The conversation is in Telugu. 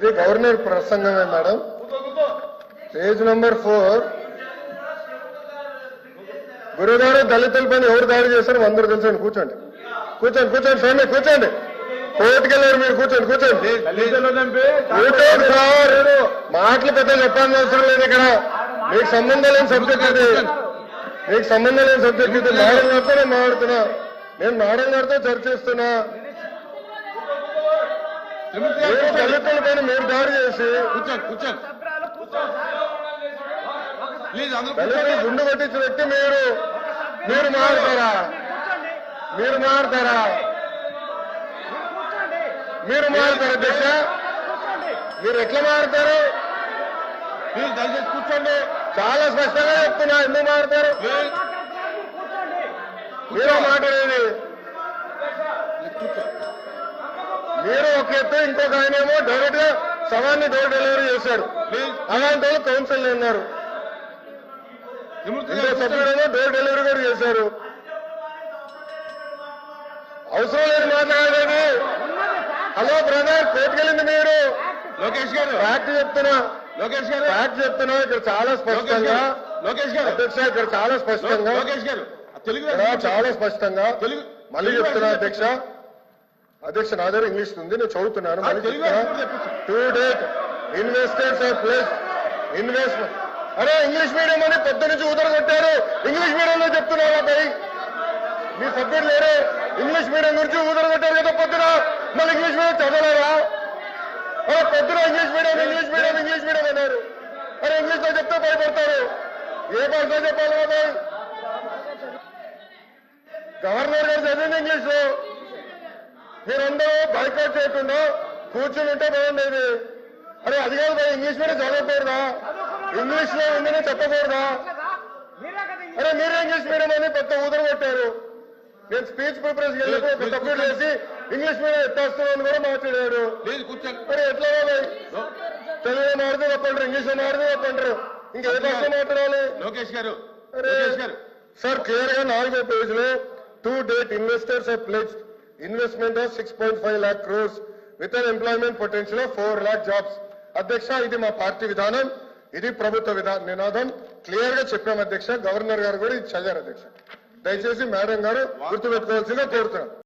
ఇది గవర్నర్ ప్రసంగమే మేడం. Page number 4. గురుగారు దళితులపైన ఎవరు దాడి చేశారు అందరూ తెలుసండి. కూర్చోండి కూర్చోండి కూర్చోండి స్వామి కూర్చోండి. కోర్టుకెళ్ళారు మీరు కూర్చోండి కూర్చోండి. కూర్చోండి సార్. మాటలు పెద్ద చెప్పాల్సిన అవసరం లేదు ఇక్కడ. మీకు సంబంధం లేని సబ్జెక్ట్ ఇది. మీకు సంబంధం లేని సబ్జెక్ట్ ఇది. మేడం గారితో నేను మాట్లాడుతున్నా. నేను మేడం గారితో చర్చిస్తున్నా. దళితుల పైన మీరు దాడి చేసి దళితులు గుండు కొట్టించిన వ్యక్తి మీరు మారుతారా? మీరు మారుతారా అధ్యక్ష? మీరు ఎట్లా మారుతారు? కూర్చోండి. చాలా స్పష్టంగా చెప్తున్నా. ఎందుకు మారుతారు? మీరే మాట్లాడేది. మీరు ఒక ఎత్తు, ఇంకొక ఆయనేమో డైరెక్ట్ గా సవాన్ని డోర్ డెలివరీ చేశారు. అలాంటి వాళ్ళు కౌన్సిల్ ఉన్నారు. సభ్యుడేమో డోర్ డెలివరీ కూడా చేశారు. అవసరం లేదు మాట్లాడేది. హలో బ్రదర్, కోర్టుకెళ్ళింది మీరు. లోకేష్ గారు ఫ్యాక్ట్ చెప్తున్నా. లోకేష్ గారు ఫ్యాక్ట్ చెప్తున్నా. ఇక్కడ చాలా స్పష్టంగా లోకేష్ గారు అధ్యక్ష, ఇక్కడ చాలా స్పష్టంగా లోకేష్ గారు చాలా స్పష్టంగా మళ్ళీ చెప్తున్నా అధ్యక్ష. అధ్యక్ష నా దగ్గర ఇంగ్లీష్ ఉంది, నేను చదువుతున్నాను. మళ్ళీ చెప్తున్నా. To date investors of place investment. అరే ఇంగ్లీష్ మీడియం అని పొద్దు నుంచి ఊదరగొట్టారు. ఇంగ్లీష్ మీడియంలో చెప్తున్నారా పై మీ సబ్జెక్ట్ లేరు? ఇంగ్లీష్ మీడియం గురించి ఊదరగొట్టారు కదా పొద్దున. మళ్ళీ ఇంగ్లీష్ మీడియం చదవలేరా? అరే పొద్దున ఇంగ్లీష్ మీడియం అన్నారు. అరే ఇంగ్లీష్ లో చెప్తే భయపడతారు. ఏ భాషలో చెప్పాలి కదా? గవర్నర్ గారు చదివింది ఇంగ్లీష్ లో. మీరందరూ బైకాట్ చేయకుండా కూర్చుని ఉంటే బాగుండేది. అరే అది కాదు, ఇంగ్లీష్ మీడియం చదవకూడదా? ఇంగ్లీష్ లో ఉందని చెప్పకూడదా? అరే మీరే ఇంగ్లీష్ మీడియం అని పెద్ద ఊదర కొట్టారు. నేను స్పీచ్ ప్రిపరేషన్ వెళ్ళినప్పుడు సబ్మిట్ చేసి ఇంగ్లీష్ మీడియం ఎత్తేస్తున్నాను కూడా మాట్లాడారు. మరి ఎట్లా తెలుగు మాడితే తప్పంటారు, ఇంగ్లీష్ లో మాడితే తప్పంటారు. ఇంకే భాష మాట్లాడాలి? లోకేష్ గారు సార్ క్లియర్ గా 4వ పేజ్ లో to date investors of pledge investment of 6.5 lakh crores with an employment potential of 4 lakh jobs. అధ్యక్ష ఇది మా పార్టీ విధానం, ఇది ప్రభుత్వ నినాదం. క్లియర్ గా చెప్పాం అధ్యక్ష. గవర్నర్ గారు కూడా ఇది చదివారు అధ్యక్ష. దయచేసి మేడం గారు గుర్తుపెట్టుకోవాల్సిందిగా కోరుతున్నాం.